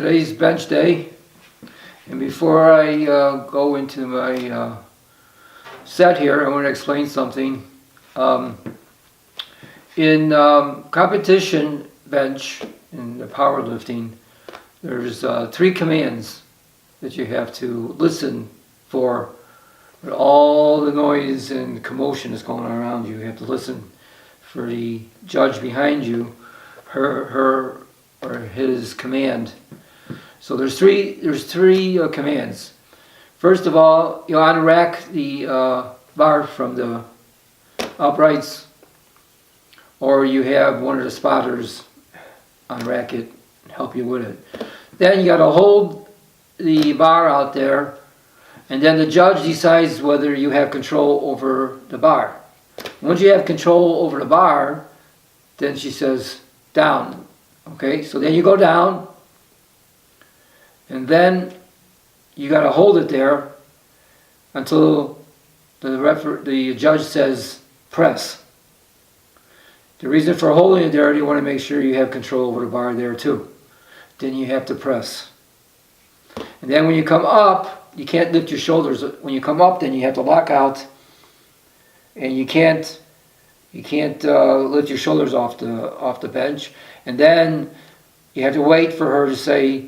Today's bench day, and before I go into my set here, I want to explain something. In competition bench, in the powerlifting, there's 3 commands that you have to listen for. With all the noise and commotion that's going on around you, you have to listen for the judge behind you, her or his command. So there's three commands. First of all, you unrack the bar from the uprights, or you have one of the spotters unrack it and help you with it. Then you got to hold the bar out there, and then the judge decides whether you have control over the bar. Once you have control over the bar, then she says down. Okay, so then you go down, and then you got to hold it there until the judge says press. The reason for holding it there, you want to make sure you have control over the bar there too. Then you have to press. And then when you come up, you can't lift your shoulders. When you come up, then you have to lock out, and you can't lift your shoulders off the bench. And then you have to wait for her to say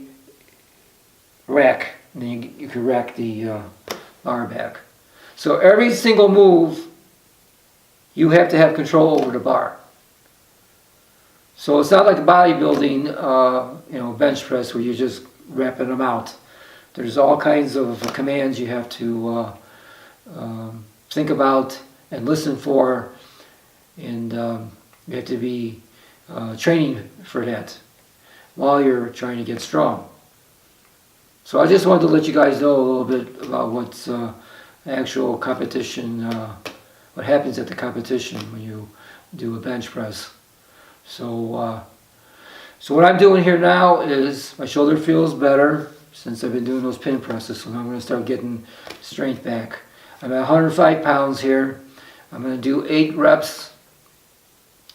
rack, and then you can rack the bar back. So every single move, you have to have control over the bar. So it's not like bodybuilding, bench press where you're just wrapping them out. There's all kinds of commands you have to think about and listen for, and you have to be training for that while you're trying to get strong. So I just wanted to let you guys know a little bit about what's actual competition, what happens at the competition when you do a bench press. So what I'm doing here now is my shoulder feels better since I've been doing those pin presses, so now I'm going to start getting strength back. I'm at 105 pounds here. I'm going to do 8 reps.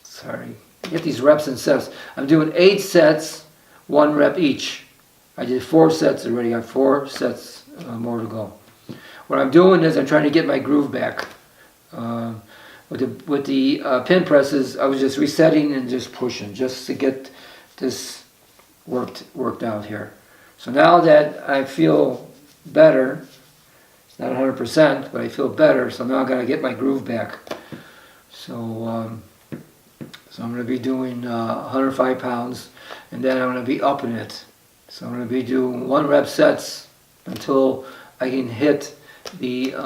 Sorry, get these reps and sets. I'm doing 8 sets, 1 rep each. I did 4 sets already. I have 4 sets more to go. What I'm doing is I'm trying to get my groove back. With the pin presses, I was just resetting and just pushing, just to get this worked out here. So now that I feel better, it's not 100%, but I feel better. So now I'm gonna get my groove back. So I'm gonna be doing 105 pounds, and then I'm gonna be upping it. So I'm gonna be doing 1 rep sets until I can hit the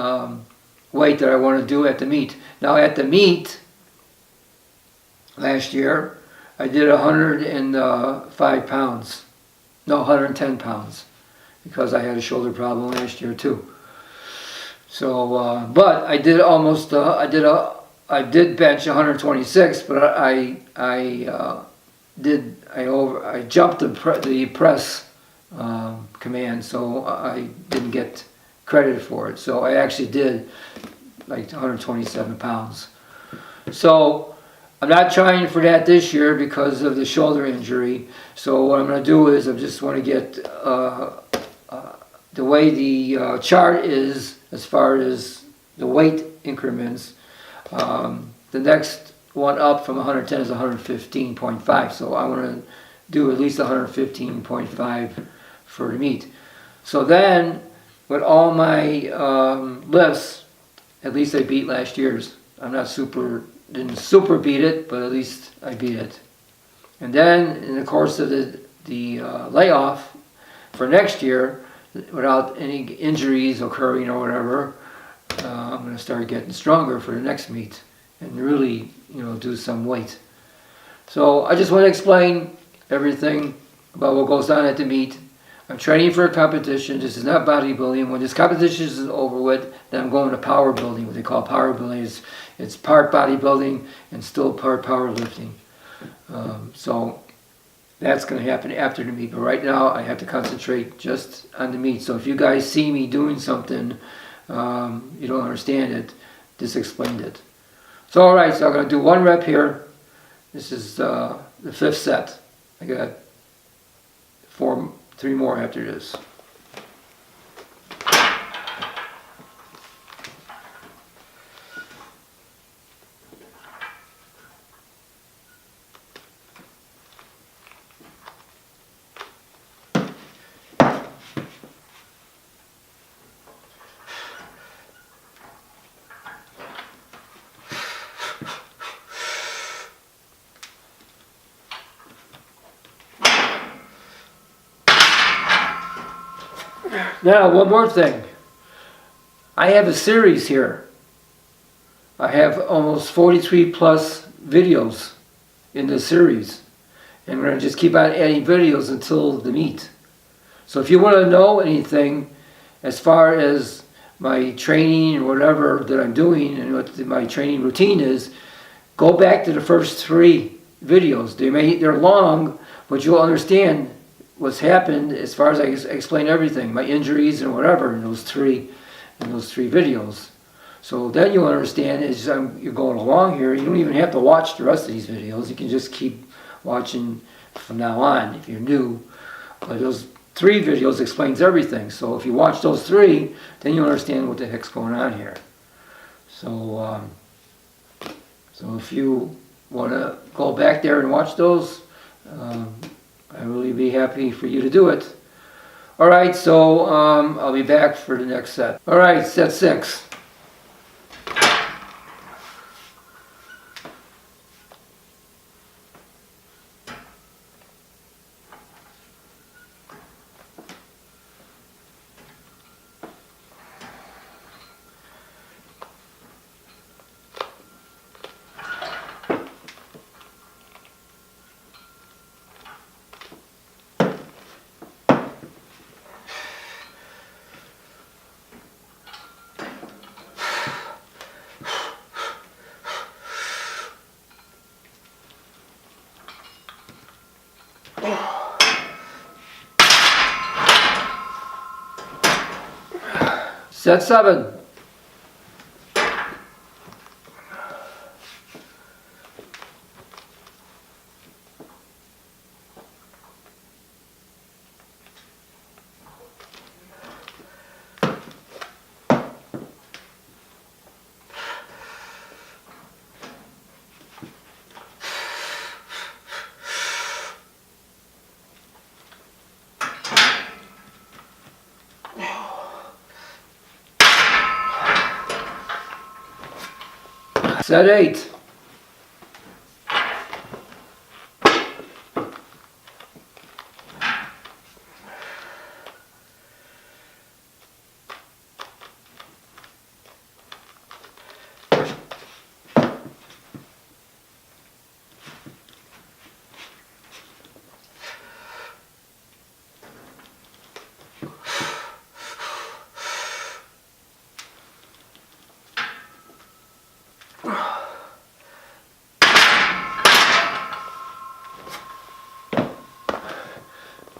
weight that I want to do at the meet. Now at the meet last year, I did 105 pounds. No, 110 pounds, because I had a shoulder problem last year too. So, but I did almost. I did bench 126, but I jumped the press command, so I didn't get credit for it. So I actually did like 127 pounds. So I'm not trying for that this year because of the shoulder injury. So what I'm going to do is I just want to get the way the chart is as far as the weight increments. The next one up from 110 is 115.5. So I want to do at least 115.5 for the meet. So then with all my lifts, at least I beat last year's. Didn't super beat it, but at least I beat it. And then in the course of the layoff for next year, without any injuries occurring or whatever, I'm going to start getting stronger for the next meet and really, do some weight. So I just want to explain everything about what goes on at the meet. I'm training for a competition. This is not bodybuilding. When this competition is over with, then I'm going to power building. What they call power building is it's part bodybuilding and still part powerlifting. So that's going to happen after the meet. But right now, I have to concentrate just on the meet. So if you guys see me doing something, you don't understand it, just explained it. So all right, so I'm going to do 1 rep here. This is the 5th set. I got 3 more after this. Now, one more thing. I have a series here. I have almost 43 plus videos in this series. And we're going to just keep on adding videos until the meet. So if you want to know anything as far as my training or whatever that I'm doing and what my training routine is, go back to the first 3 videos. They're long, but you'll understand what's happened as far as I explain everything, my injuries and whatever in those three videos. So then you'll understand as you're going along here. You don't even have to watch the rest of these videos. You can just keep watching from now on if you're new. But those 3 videos explains everything. So if you watch those 3, then you'll understand what the heck's going on here. So so if you want to go back there and watch those, I'd really be happy for you to do it. Alright, so I'll be back for the next set. Alright, set 6. Set 7. Set 8.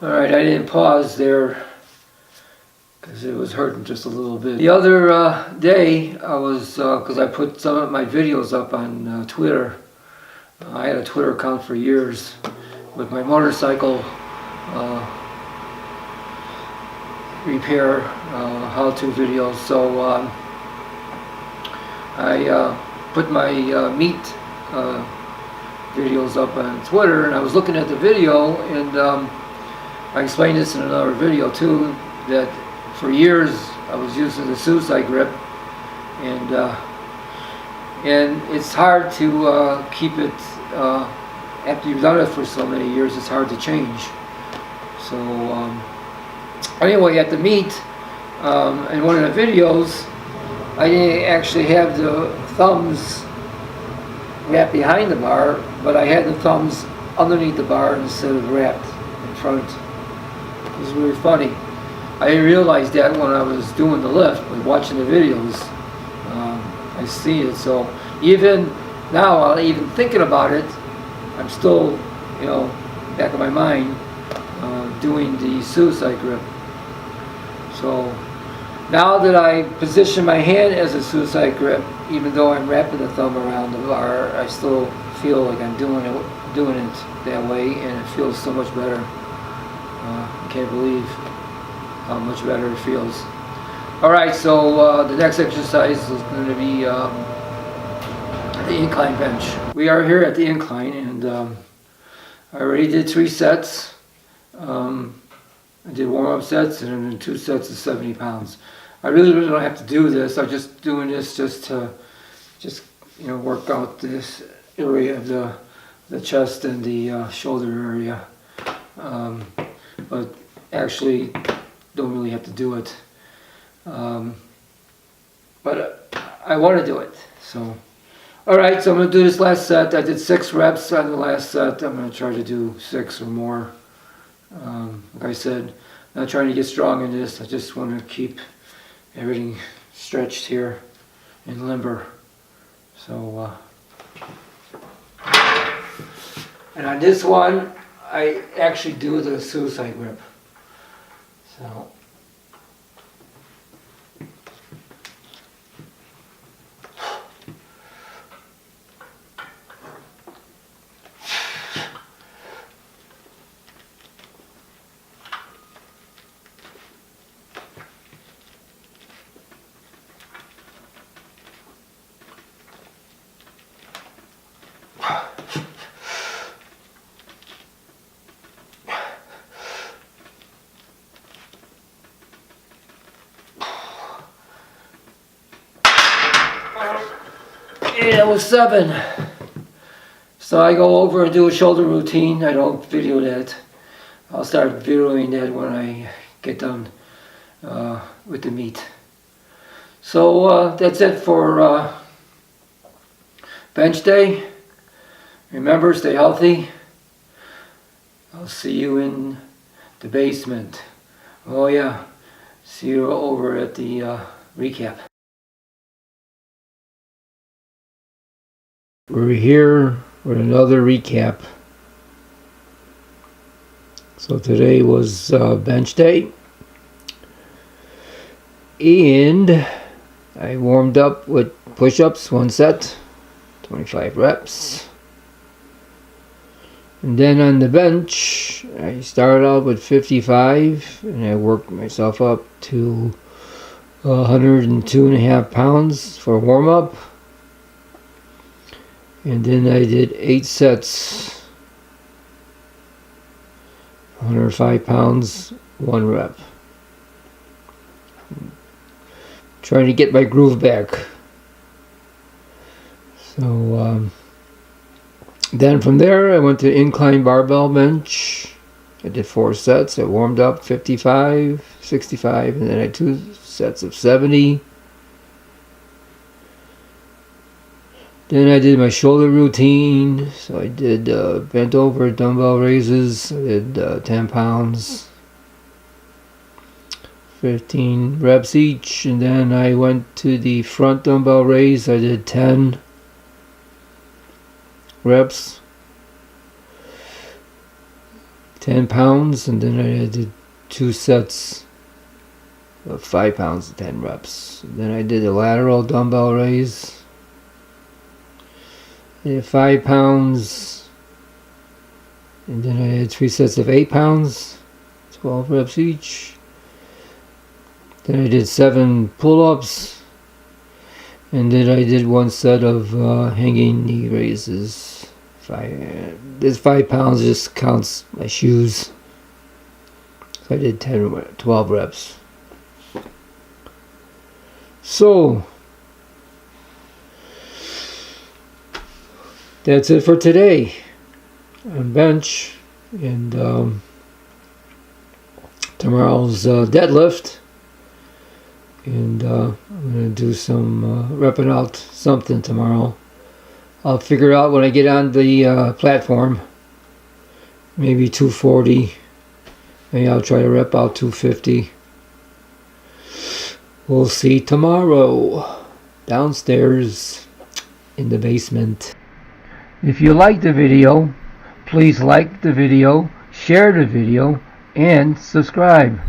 Alright, I didn't pause there because it was hurting just a little bit. The other day, I was, because I put some of my videos up on Twitter. I had a Twitter account for years with my motorcycle repair how-to videos. So I put my meat videos up on Twitter, and I was looking at the video, and I explained this in another video too, that for years I was using the suicide grip, and it's hard to keep it after you've done it for so many years. It's hard to change. So anyway, at the meet, in one of the videos, I didn't actually have the thumbs wrapped behind the bar, but I had the thumbs underneath the bar instead of wrapped in front. It was really funny. I didn't realize that when I was doing the lift, but watching the videos, I see it. So even now, even thinking about it, I'm still, you know, back of my mind, doing the suicide grip. So now that I position my hand as a suicide grip, even though I'm wrapping the thumb around the bar, I still feel like I'm doing it that way, and it feels so much better. I can't believe how much better it feels. Alright, so the next exercise is going to be the incline bench. We are here at the incline, and I already did 3 sets. I did warm-up sets and then 2 sets of 70 pounds. I really don't have to do this. I'm just doing this just to work out this area of the chest and the shoulder area. But actually don't really have to do it. But I want to do it. So, alright, so I'm going to do this last set. I did 6 reps on the last set. I'm going to try to do 6 or more. Like I said, I'm not trying to get strong in this. I just want to keep everything stretched here and limber. So, and on this one, I actually do the suicide grip. So, yeah, that was 7. So I go over and do a shoulder routine. I don't video that. I'll start videoing that when I get done with the meet. So that's it for bench day. Remember, stay healthy. I'll see you in the basement. Oh yeah, see you over at the recap. We're here with another recap. So today was bench day, and I warmed up with push-ups, 1 set, 25 reps. And then on the bench, I started out with 55, and I worked myself up to 102.5 pounds for warm-up. And then I did 8 sets, 105 pounds, 1 rep. Trying to get my groove back. So then from there I went to incline barbell bench. I did 4 sets. I warmed up 55, 65, and then I had 2 sets of 70. Then I did my shoulder routine. So I did bent over dumbbell raises. I did 10 pounds, 15 reps each. And then I went to the front dumbbell raise. I did 10 reps, 10 pounds. And then I did 2 sets of 5 pounds and 10 reps. And then I did a lateral dumbbell raise. I did 5 pounds, and then I had 3 sets of 8 pounds, 12 reps each. Then I did 7 pull-ups, and then I did 1 set of hanging knee raises. This 5 pounds just counts my shoes. So I did 12 reps. So that's it for today on bench, and tomorrow's deadlift, and I'm going to do some repping out something tomorrow. I'll figure out when I get on the platform, maybe 240, maybe I'll try to rep out 250. We'll see tomorrow downstairs in the basement. If you like the video, please like the video, share the video, and subscribe.